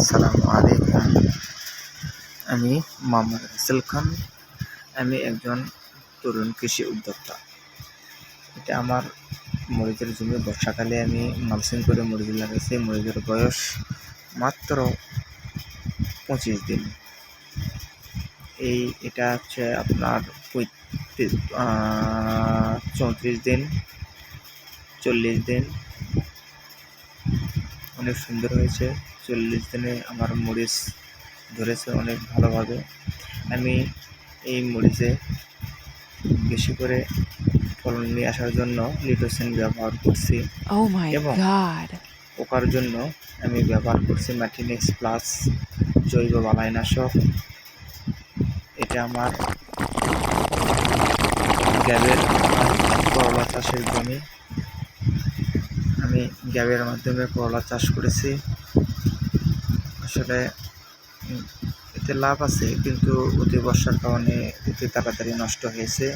আসসালামু আলাইকুম। আমি মোহাম্মদ রাসেল খান। আমি একজন তরুণ কৃষি উদ্যোক্তা। এটা আমার মরিচের জমি। বর্ষাকালে আমি মালচিং করে মরিচ লাগাইছি। মরিচের বয়স মাত্র 25 দিন। এটা হচ্ছে আপনার 34 দিন, 40 দিন। অনেক সুন্দর হয়েছে। 40 দিনে আমার মরিচ ধরেছে অনেক ভালোভাবে। আমি এই মরিচে বেশি করে ফলন নিয়ে আসার জন্য লিটোসিন ব্যবহার করছি Oh my এবং God. পোকার জন্য আমি ব্যবহার করছি ম্যাটিনেক্স প্লাস জৈব বালাইনাশক। এটা আমার গ্যাবের করলা চাষের জমি। আমি গ্যাবের মাধ্যমে করলা চাষ করেছি। আসলে এতে লাভ আছে, কিন্তু অতি বর্ষার কারণে অতি তাড়াতাড়ি নষ্ট হয়েছে।